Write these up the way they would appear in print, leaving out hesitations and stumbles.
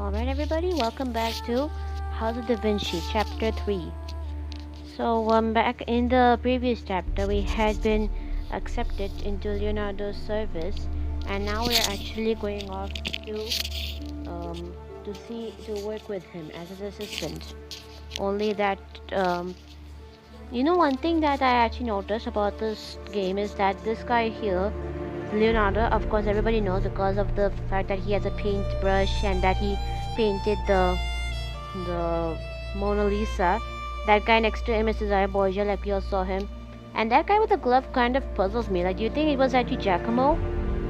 Alright everybody, welcome back to House of Da Vinci, Chapter 3. So back in the previous chapter we had been accepted into Leonardo's service, and now we're actually going off um, to work with him as his assistant. Only that one thing that I actually noticed about this game is that this guy here, Leonardo, of course everybody knows because of the fact that he has a paintbrush and that he painted the Mona Lisa. That guy next to him is Cesare Borgia, like we all saw him. And that guy with the glove kind of puzzles me. Like, do you think it was actually Giacomo?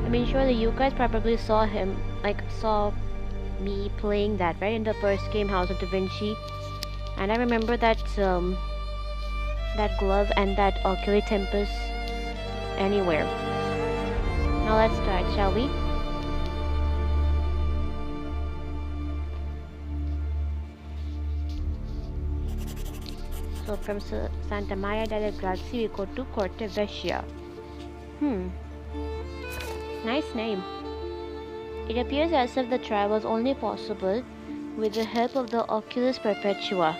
I mean, surely you guys probably saw him, like, saw me playing that, right? In the first game, House of Da Vinci. And I remember that glove and that Oculi Tempest anywhere. Now let's start, shall we? So from Santa Maria delle Grazie we go to Corte, Vecchia. Nice name. It appears as if the trial was only possible with the help of the Oculus Perpetua.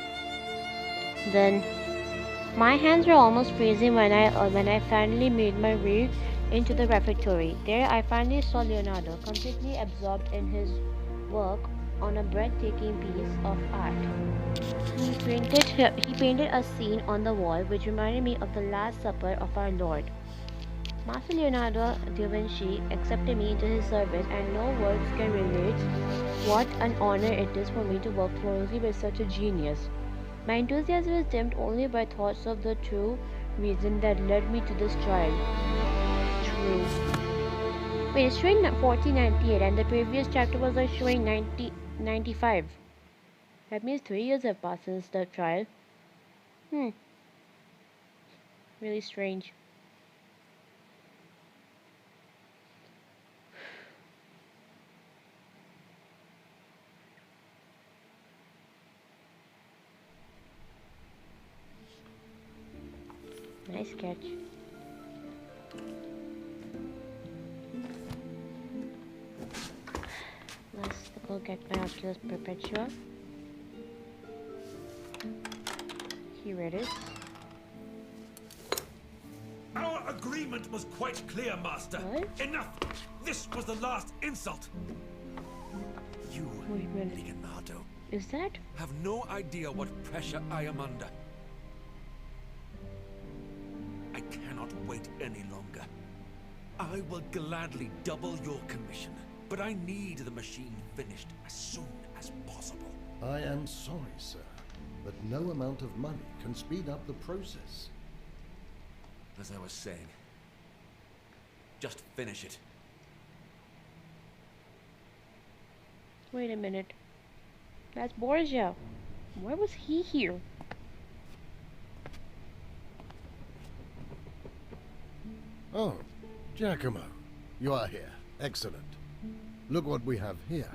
Then, my hands were almost freezing when I finally made my way into the refectory. There I finally saw Leonardo, completely absorbed in his work on a breathtaking piece of art. He painted a scene on the wall which reminded me of the Last Supper of our Lord. Master Leonardo da Vinci accepted me into his service, and no words can relate what an honor it is for me to work closely with such a genius. My enthusiasm was dimmed only by thoughts of the true reason that led me to this trial. True. Wait, it's showing 1498 and the previous chapter was like showing 1995. That means 3 years have passed since the trial. Really strange. Nice catch. Let's go get my Oculus Perpetua. Here it is. Our agreement was quite clear, Master. What? Enough! This was the last insult. You, Leonardo, Is that? have no idea what pressure I am under. I cannot wait any longer. I will gladly double your commission, but I need the machine finished as soon as possible. I am sorry, sir, but no amount of money can speed up the process. As I was saying, just finish it. Wait a minute. That's Borgia. Why was he here? Oh, Giacomo, you are here. Excellent. Look what we have here.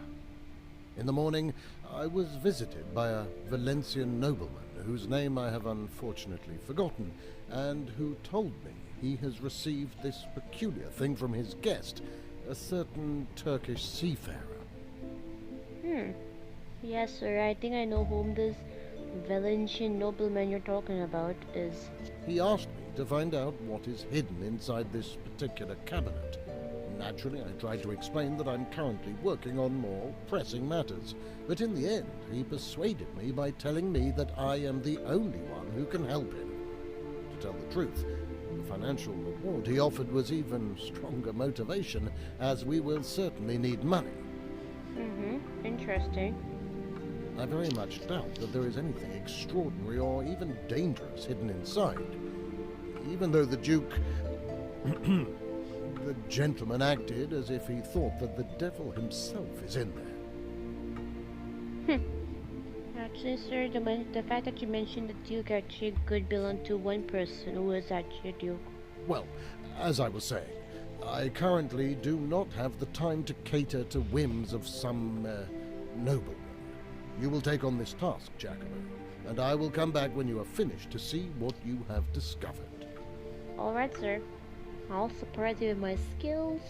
In the morning, I was visited by a Valencian nobleman whose name I have unfortunately forgotten, and who told me he has received this peculiar thing from his guest, a certain Turkish seafarer. Yes, sir. I think I know whom this Valencian nobleman you're talking about is. He asked me to find out what is hidden inside this particular cabinet. Naturally, I tried to explain that I'm currently working on more pressing matters, but in the end, he persuaded me by telling me that I am the only one who can help him. To tell the truth, the financial reward he offered was even stronger motivation, as we will certainly need money. Interesting. I very much doubt that there is anything extraordinary or even dangerous hidden inside. Even though the Duke... the gentleman acted as if he thought that the devil himself is in there. Actually, sir, the fact that you mentioned the Duke actually could belong to one person who is actually a Duke. Well, as I was saying, I currently do not have the time to cater to whims of some nobleman. You will take on this task, Giacomo, and I will come back when you are finished to see what you have discovered. Alright, sir. I'll surprise you with my skills.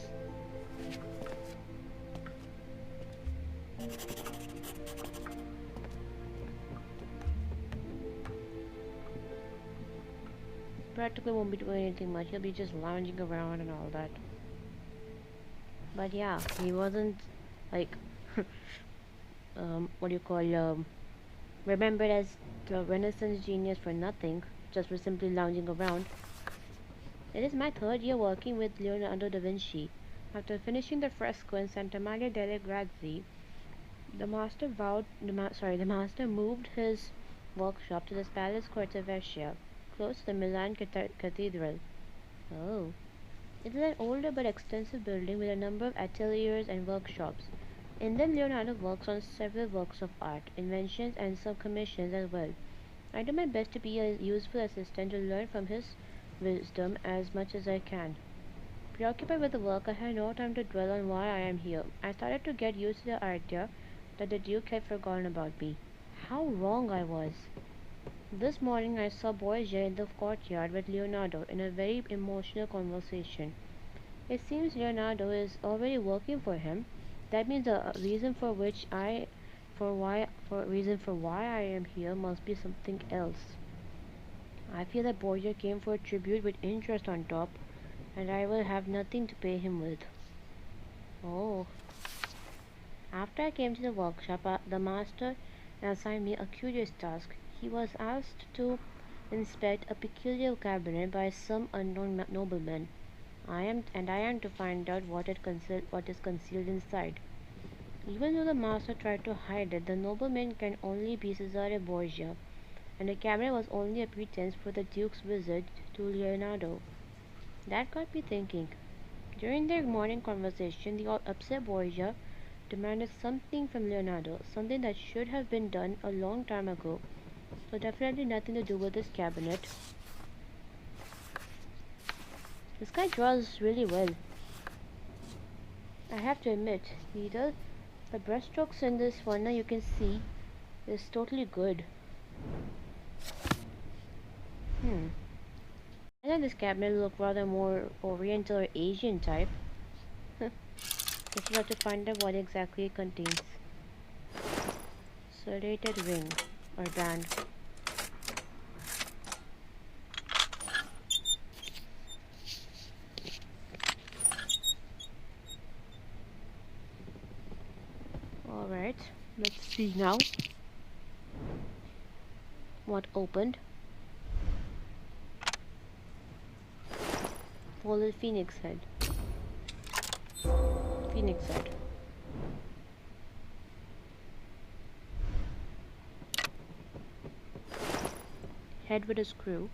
Practically won't be doing anything much. He'll be just lounging around and all that. But yeah, he wasn't like what do you call remembered as the Renaissance genius for nothing, just for simply lounging around. It is my third year working with Leonardo da Vinci. After finishing the fresco in Santa Maria delle Grazie, the master moved his workshop to the Palace Corte Vecchia, close to the Milan Cathedral. Oh. It is an older but extensive building with a number of ateliers and workshops. In them, Leonardo works on several works of art, inventions, and some commissions as well. I do my best to be a useful assistant to learn from his wisdom as much as I can. Preoccupied with the work, I had no time to dwell on why I am here. I started to get used to the idea that the Duke had forgotten about me. How wrong I was! This morning I saw Borgia in the courtyard with Leonardo in a very emotional conversation. It seems Leonardo is already working for him. That means the reason for why I am here must be something else. I feel that Borgia came for a tribute with interest on top, and I will have nothing to pay him with. Oh. After I came to the workshop, the master assigned me a curious task. He was asked to inspect a peculiar cabinet by some unknown nobleman. I am to find out what is concealed inside. Even though the master tried to hide it, the nobleman can only be Cesare Borgia, and the cabinet was only a pretense for the Duke's visit to Leonardo. That got me thinking. During their morning conversation, the upset Borgia demanded something from Leonardo, something that should have been done a long time ago. So definitely nothing to do with this cabinet. This guy draws really well. I have to admit, he does. The brushstrokes in this one, now you can see, is totally good. I think this cabinet look rather more Oriental or Asian type. Just have to find out what exactly it contains. Serrated ring or band. Alright, let's see now what opened. Folded phoenix head. Phoenix head. Head with a screw.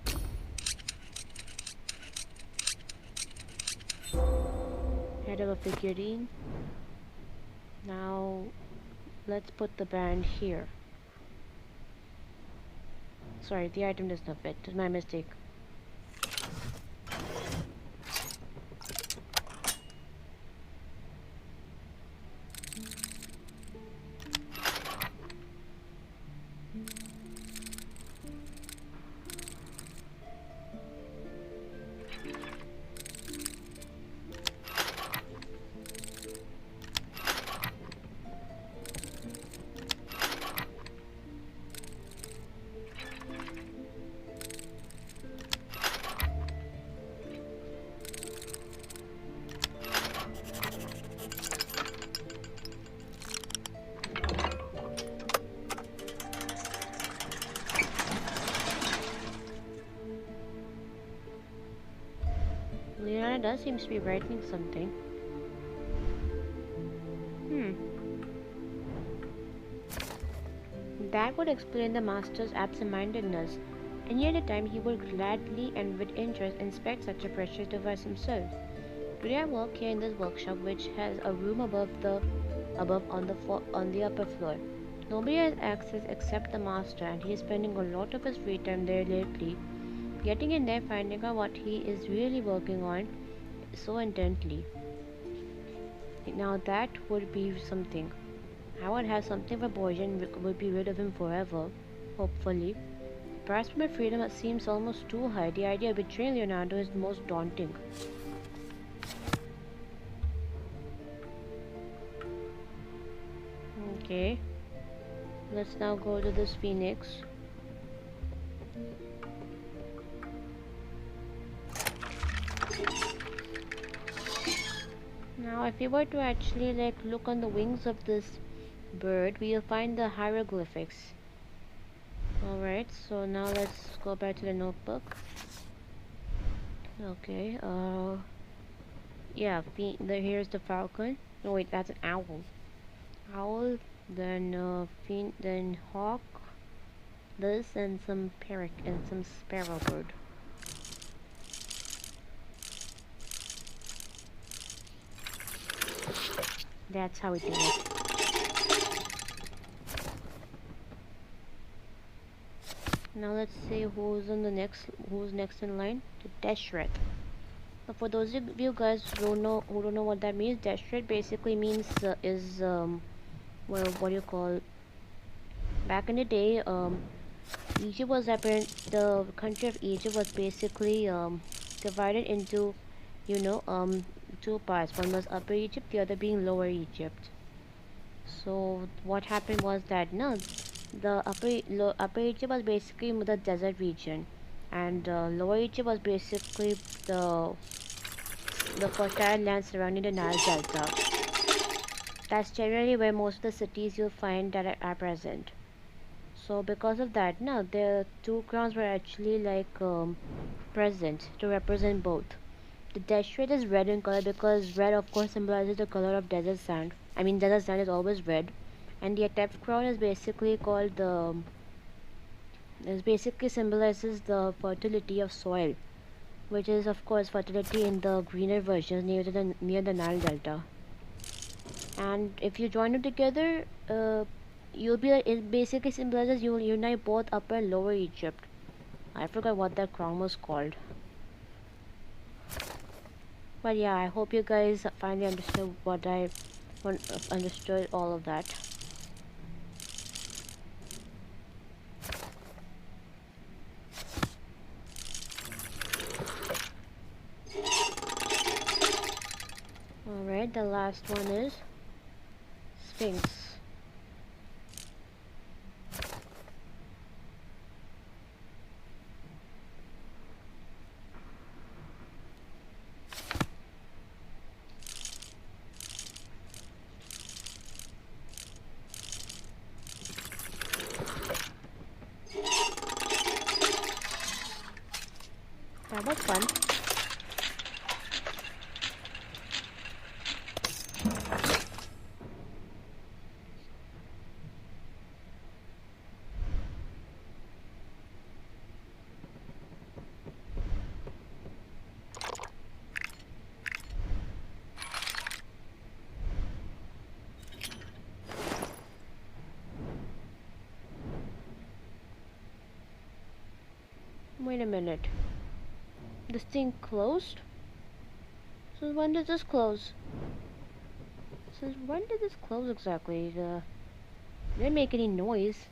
Head of a figurine. Now let's put the band here. Sorry, the item does not fit. It's my mistake. Leonardo does seems to be writing something. That would explain the master's absent-mindedness, and yet at times he would gladly and with interest inspect such a precious device himself. Today I work here in this workshop, which has a room on the upper floor. Nobody has access except the master, and he is spending a lot of his free time there lately. Getting in there, finding out what he is really working on so intently. Now that would be something. I would have something for Borgia and would be rid of him forever, hopefully. Perhaps for my freedom it seems almost too high. The idea of betraying Leonardo is most daunting. Okay. Let's now go to this phoenix. Now if you were to actually like look on the wings of this bird, we'll find the hieroglyphics. Alright, so now let's go back to the notebook. Okay, yeah, here's the falcon. No wait, that's an owl. Owl, then hawk, this and some parrot and some sparrow bird. That's how we do it. Now let's see who's next in line. The Deshret. Now for those of you guys who don't know what that means, Deshret basically means well, what do you call? Back in the day, Egypt was the country of Egypt was basically divided into, you know, two parts. One was Upper Egypt, the other being Lower Egypt. So what happened was that no, the Upper Egypt was basically the desert region, and Lower Egypt was basically the fertile land surrounding the Nile Delta. That's generally where most of the cities you'll find that are present. So because of that, no, the two crowns were actually like present to represent both. The desert is red in color because red of course symbolizes the color of desert sand. I mean desert sand is always red. And the Atef crown is basically called the is basically symbolizes the fertility of soil, which is of course fertility in the greener versions near the Nile Delta. And if you join them together, it basically symbolizes you will unite both Upper and Lower Egypt. I forgot what that crown was called. But yeah, I hope you guys finally understood understood all of that. Alright, the last one is Sphinx. That was fun. Wait a minute. This thing closed? Since when did this close? Since when did this close exactly? It didn't make any noise.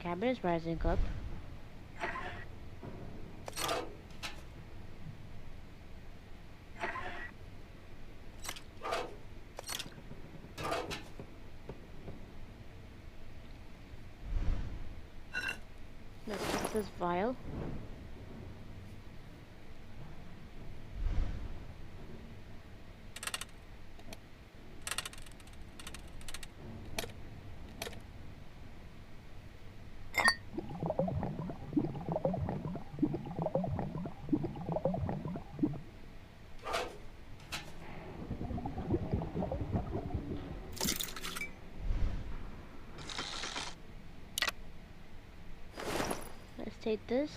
Cabin is rising up. Let's check this vial. Take this.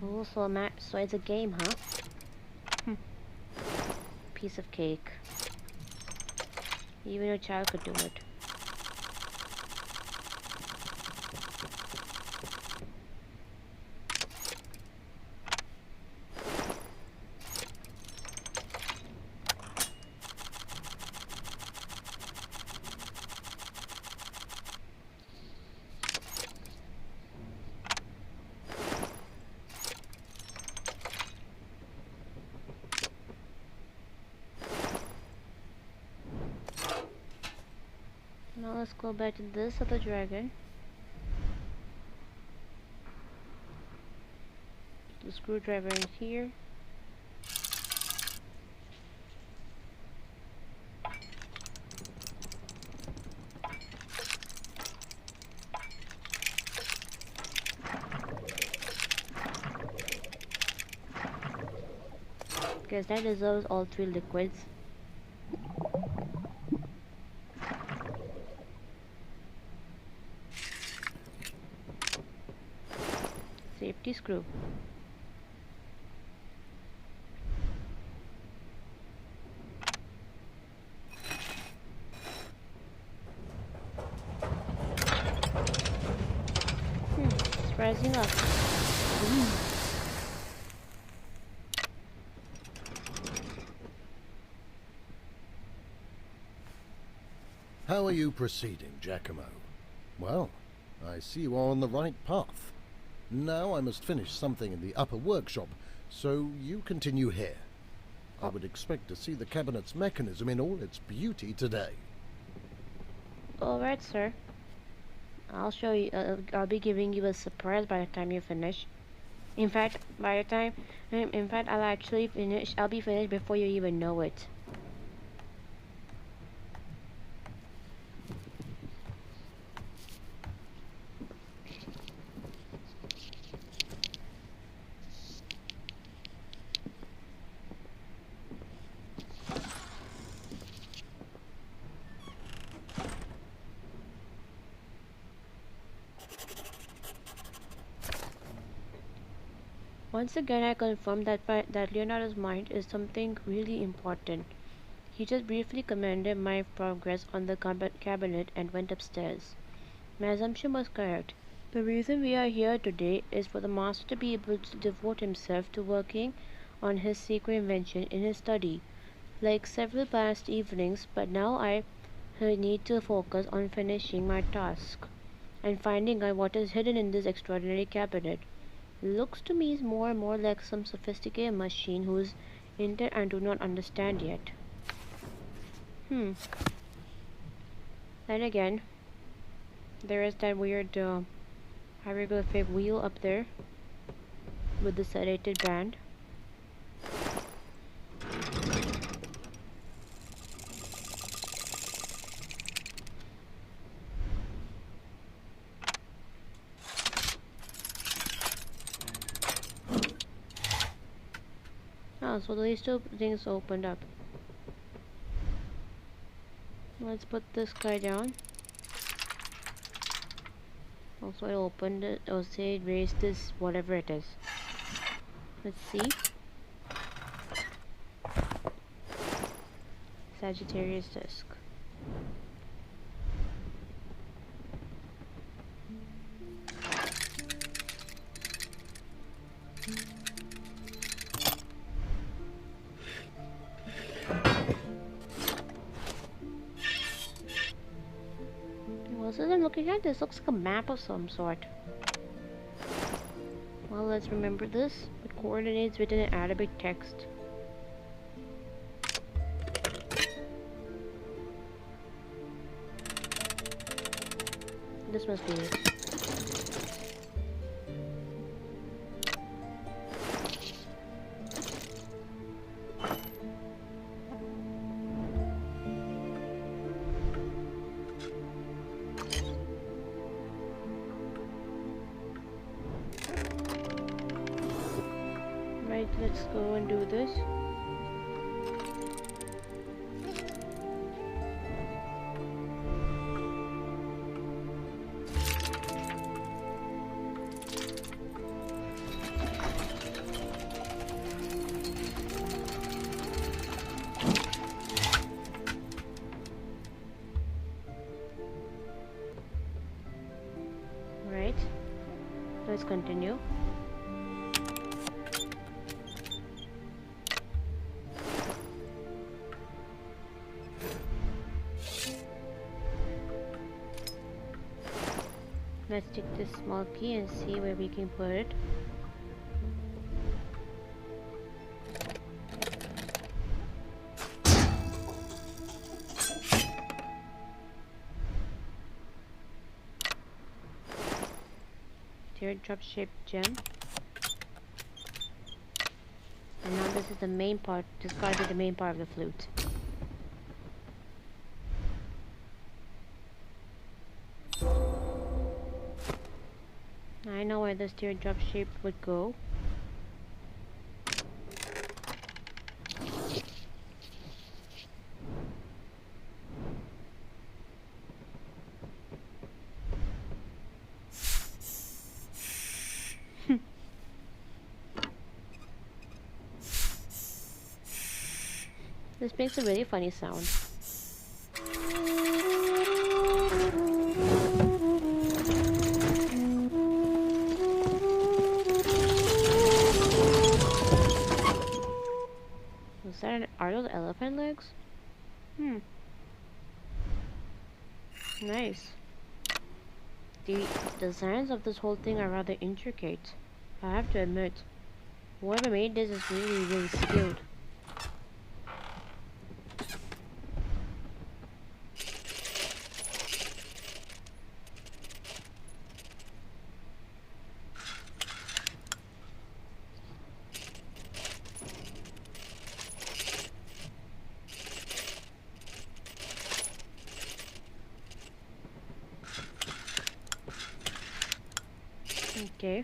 Oh, so it's a game, huh? piece of cake. Even a child could do it. Now let's go back to this other dragon. The screwdriver in here. Guess that deserves all three liquids. Safety screw. It's rising up. How are you proceeding, Giacomo? Well, I see you are on the right path. Now I must finish something in the upper workshop, so you continue here. I would expect to see the cabinet's mechanism in all its beauty today. Alright, sir. I'll show you. I'll be giving you a surprise by the time you finish. In fact, I'll actually finish. I'll be finished before you even know it. Once again, I confirmed that Leonardo's mind is something really important. He just briefly commended my progress on the cabinet and went upstairs. My assumption was correct. The reason we are here today is for the master to be able to devote himself to working on his secret invention in his study, like several past evenings, but now I need to focus on finishing my task and finding out what is hidden in this extraordinary cabinet. Looks to me more and more like some sophisticated machine whose intent I do not understand yet. Then again, there is that weird hieroglyphic wheel up there with the serrated band. So these two things opened up. Let's put this guy down. Also, I opened it. Or say it raised this, whatever it is. Let's see. Sagittarius disc. As I'm looking at this, looks like a map of some sort. Well, let's remember this with coordinates written in Arabic text. This must be it. Let's go and do this. Let's take this small key and see where we can put it. Teardrop shaped gem. And now this is the main part, discarded the main part of the flute. I know where this teardrop shape would go. This makes a really funny sound. Are those elephant legs? Nice. The designs of this whole thing are rather intricate. I have to admit, whoever made this is really skilled. Okay.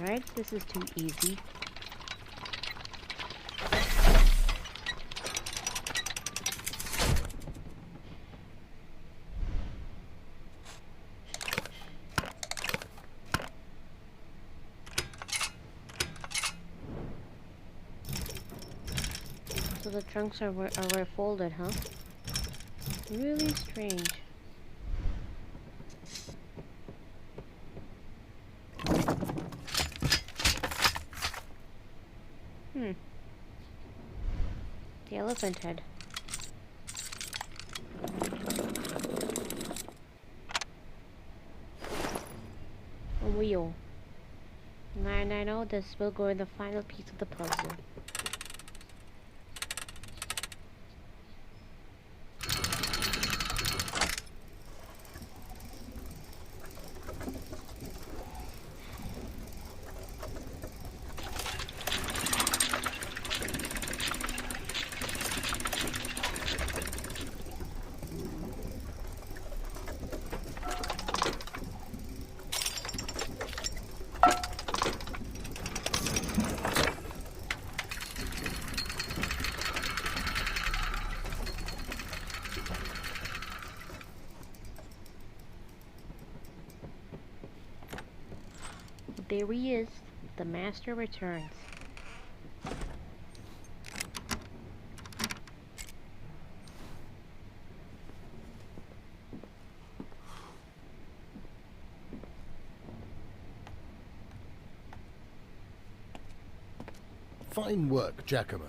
Alright, this is too easy. So the trunks are where folded, huh? Really strange. The elephant head. A wheel. And I know this will go in the final piece of the puzzle. There he is. The master returns. Fine work, Giacomo.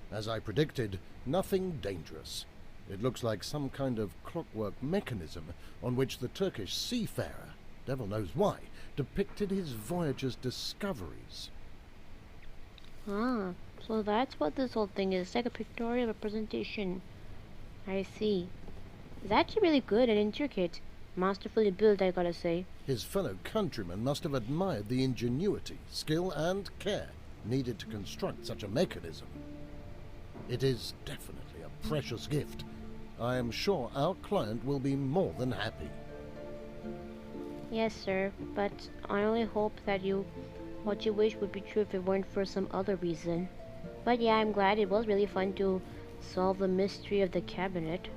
As I predicted, nothing dangerous. It looks like some kind of clockwork mechanism on which the Turkish seafarer, devil knows why, depicted his voyage's discoveries. Ah, so that's what this whole thing is. It's like a pictorial representation. I see. It's actually really good and intricate. Masterfully built, I gotta say. His fellow countrymen must have admired the ingenuity, skill, and care needed to construct such a mechanism. It is definitely a precious gift. I am sure our client will be more than happy. Yes, sir, but I only hope that what you wish would be true if it weren't for some other reason. But yeah, I'm glad. It was really fun to solve the mystery of the cabinet.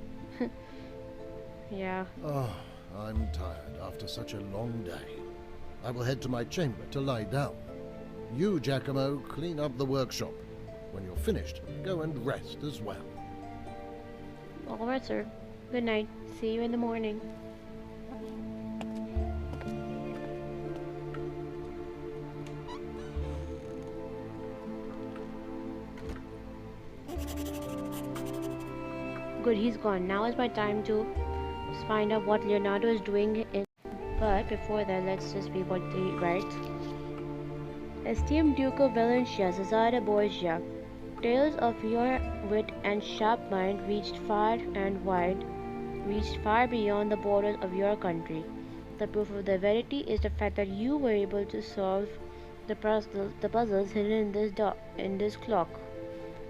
Yeah. Oh, I'm tired after such a long day. I will head to my chamber to lie down. You, Giacomo, clean up the workshop. When you're finished, go and rest as well. All right, sir. Good night. See you in the morning. Good, he's gone. Now is my time to find out what Leonardo is doing in. But before that, let's just read what he writes. Esteemed Duke of Valencia, Cesare Borgia, tales of your wit and sharp mind reached far and wide, reached far beyond the borders of your country. The proof of their verity is the fact that you were able to solve the puzzles hidden in this clock.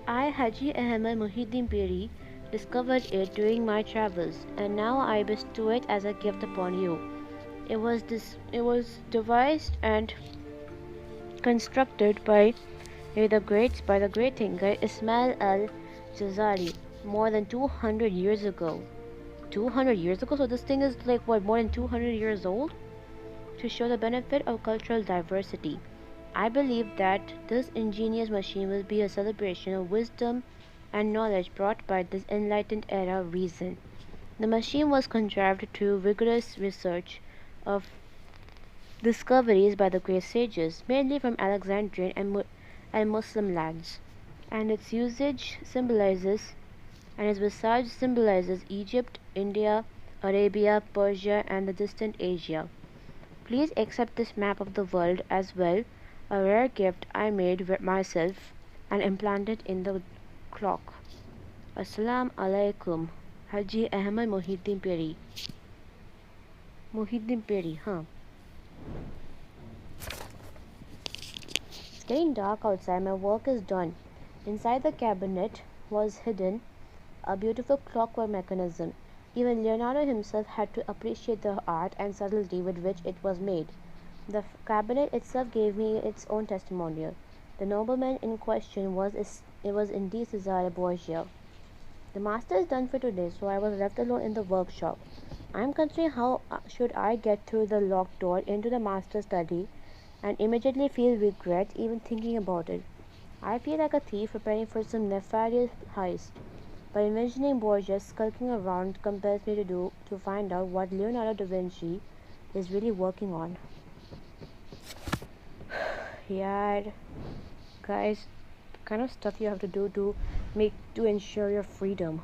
I, Haji Ahmed Muhyiddin Piri, discovered it during my travels, and now I bestow it as a gift upon you. It was devised and constructed by the great thinker Ismail al-Jazari more than 200 years ago. 200 years ago? So this thing is like what, more than 200 years old? To show the benefit of cultural diversity. I believe that this ingenious machine will be a celebration of wisdom and knowledge brought by this enlightened era of reason. The machine was contrived through vigorous research of discoveries by the great sages, mainly from Alexandrian and Muslim lands, and its usage symbolizes and its visage symbolizes Egypt, India, Arabia, Persia, and the distant Asia. Please accept this map of the world as well, a rare gift I made myself and implanted in the clock. Assalamu alaikum, Haji Ahmed Muhyiddin Piri. Muhyiddin Piri, huh? It's getting dark outside. My work is done. Inside the cabinet was hidden a beautiful clockwork mechanism. Even Leonardo himself had to appreciate the art and subtlety with which it was made. The cabinet itself gave me its own testimonial. The nobleman in question was indeed Cesare Borgia. The master is done for today, so I was left alone in the workshop. I am considering how should I get through the locked door into the master's study, and immediately feel regret even thinking about it. I feel like a thief preparing for some nefarious heist, but imagining Borgia skulking around compels me to find out what Leonardo da Vinci is really working on. Yeah, guys, the kind of stuff you have to do to ensure your freedom,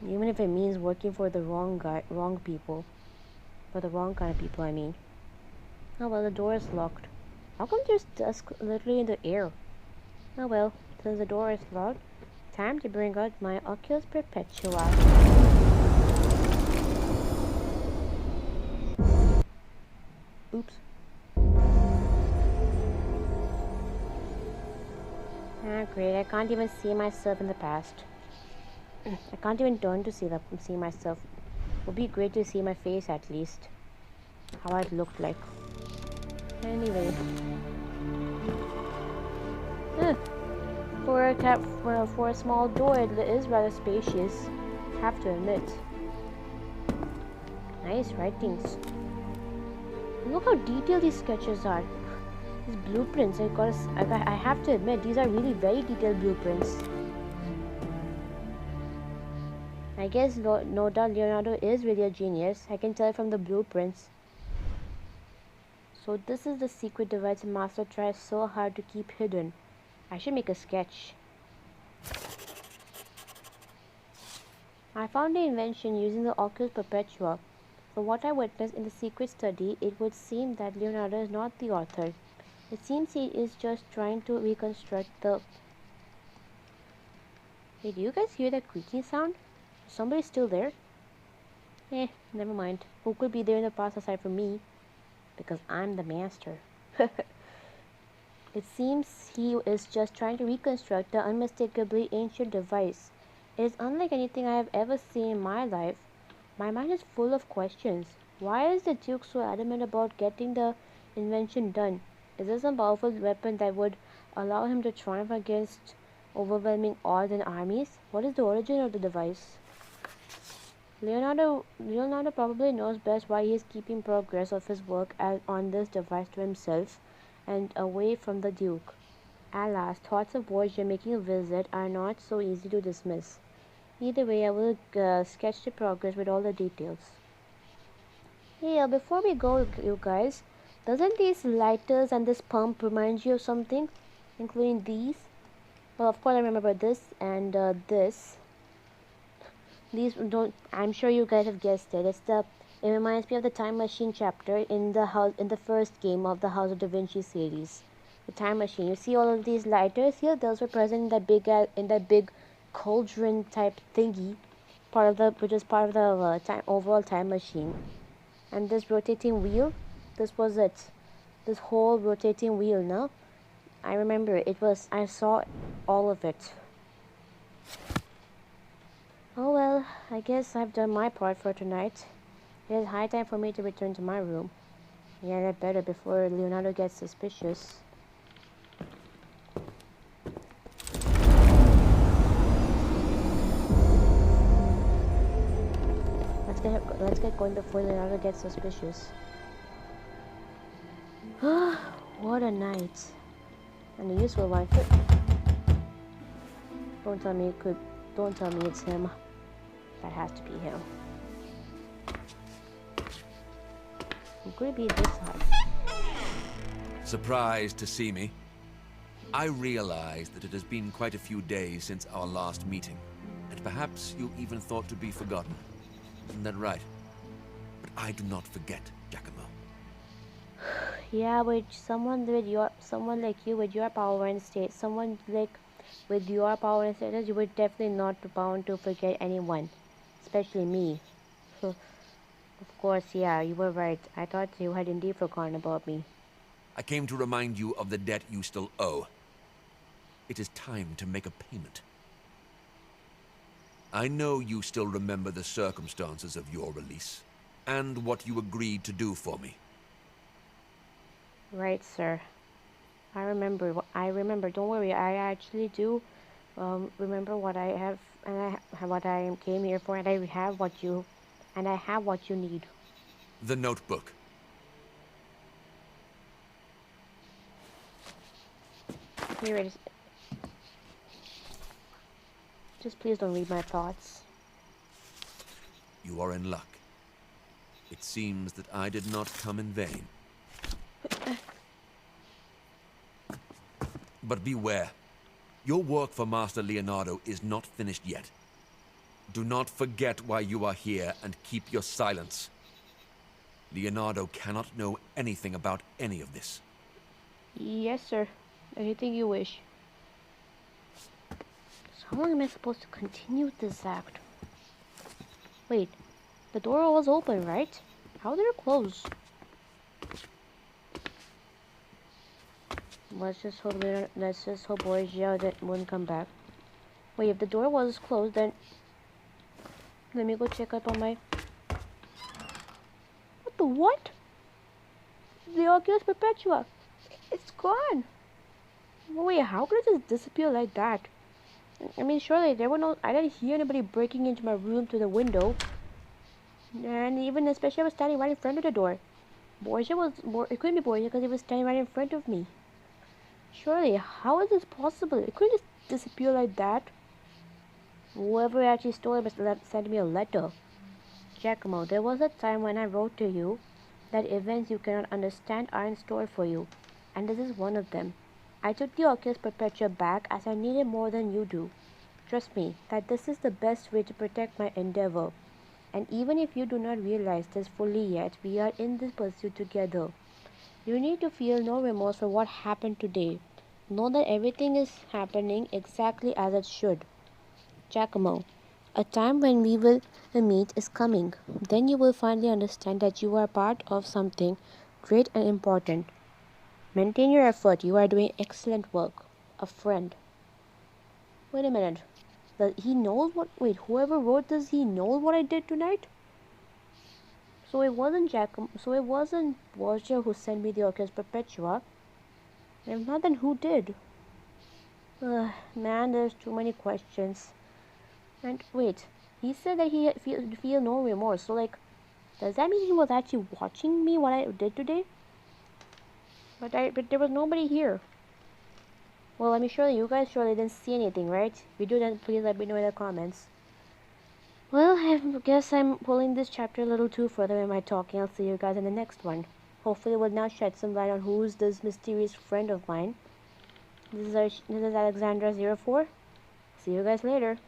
even if it means working for the wrong people, for the wrong kind of people. I mean, oh well, the door is locked. How come there's dust literally in the air? Oh well, since the door is locked, time to bring out my Oculus Perpetua. Oops. Ah, great. I can't even see myself in the past. I can't even turn to see myself. It would be great to see my face at least. How I'd looked like. Anyway. For a small door, it is rather spacious. Have to admit. Nice writings. Look how detailed these sketches are. These blueprints, I have to admit, these are really very detailed blueprints. I guess no doubt Leonardo is really a genius. I can tell from the blueprints. So this is the secret device the master tries so hard to keep hidden. I should make a sketch. I found the invention using the Oculus Perpetua. From what I witnessed in the secret study, it would seem that Leonardo is not the author. It seems he is just trying to reconstruct the... Hey, do you guys hear that creaking sound? Is somebody still there? Never mind. Who could be there in the past aside from me? Because I'm the master. It seems he is just trying to reconstruct the unmistakably ancient device. It is unlike anything I have ever seen in my life. My mind is full of questions. Why is the Duke so adamant about getting the invention done? Is there some powerful weapon that would allow him to triumph against overwhelming odds and armies? What is the origin of the device? Leonardo probably knows best why he is keeping progress of his work on this device to himself and away from the Duke. Alas, thoughts of Voyager making a visit are not so easy to dismiss. Either way, I will sketch the progress with all the details. Hey, before we go, you guys, doesn't these lighters and this pump remind you of something? Including these? Well, of course I remember this and this. These don't. I'm sure you guys have guessed it. It reminds me of the time machine chapter in the first game of the House of Da Vinci series. The time machine. You see all of these lighters here? Those were present in that big cauldron type thingy, which is part of the overall time machine. And this rotating wheel, this was it. This whole rotating wheel. Now, I remember it was. I saw all of it. Oh well, I guess I've done my part for tonight. It is high time for me to return to my room. Yeah, that better before Leonardo gets suspicious. Let's get going before Leonardo gets suspicious. What a night. And a useful one. Don't tell me it's him. That has to be him. Could it be this side? Surprised to see me? I realize that it has been quite a few days since our last meeting, and perhaps you even thought to be forgotten. Isn't that right? But I do not forget, Giacomo. Yeah, with someone like you with your power and state, someone like with your power and status, you would definitely not be bound to forget anyone, especially me. Of course, yeah, you were right. I thought you had indeed forgotten about me. I came to remind you of the debt you still owe. It is time to make a payment. I know you still remember the circumstances of your release, and what you agreed to do for me. Right, sir. I remember. Don't worry. I actually do remember what I have, and what I came here for, and I have what you need. The notebook. Here it is. Just please don't read my thoughts. You are in luck. It seems that I did not come in vain. But beware. Your work for Master Leonardo is not finished yet. Do not forget why you are here and keep your silence. Leonardo cannot know anything about any of this. Yes, sir. Anything you wish. So how long am I supposed to continue this act? Wait, the door was open, right? How did it close? Let's just hope Borgia wouldn't come back. Wait, if the door was closed, then let me go check up on my. What the what? The Oculus Perpetua. It's gone. Wait, how could it just disappear like that? I mean, surely there were no. I didn't hear anybody breaking into my room through the window. And even especially, I was standing right in front of the door. It couldn't be Borgia because he was standing right in front of me. Surely, how is this possible? It couldn't just disappear like that. Whoever actually stole it must have sent me a letter. Giacomo, there was a time when I wrote to you that events you cannot understand are in store for you, and this is one of them. I took the Oculus Perpetua back as I need it more than you do. Trust me, that this is the best way to protect my endeavor. And even if you do not realize this fully yet, we are in this pursuit together. You need to feel no remorse for what happened today. Know that everything is happening exactly as it should. Giacomo, a time when we will meet is coming. Then you will finally understand that you are part of something great and important. Maintain your effort. You are doing excellent work. A friend. Wait a minute. He knows what... Wait, whoever wrote this, he knows what I did tonight? So it wasn't Borgia who sent me the Oculus Perpetua. If not, then who did? Man, there's too many questions. And wait, He said that he feel no remorse. So like, does that mean he was actually watching me what I did today? But there was nobody here. Well, I mean, surely you guys surely didn't see anything, right? If you do, then please let me know in the comments. Well, I guess I'm pulling this chapter a little too further in my talking. I'll see you guys in the next one. Hopefully, it will now shed some light on who's this mysterious friend of mine. This is Alexandra04. See you guys later.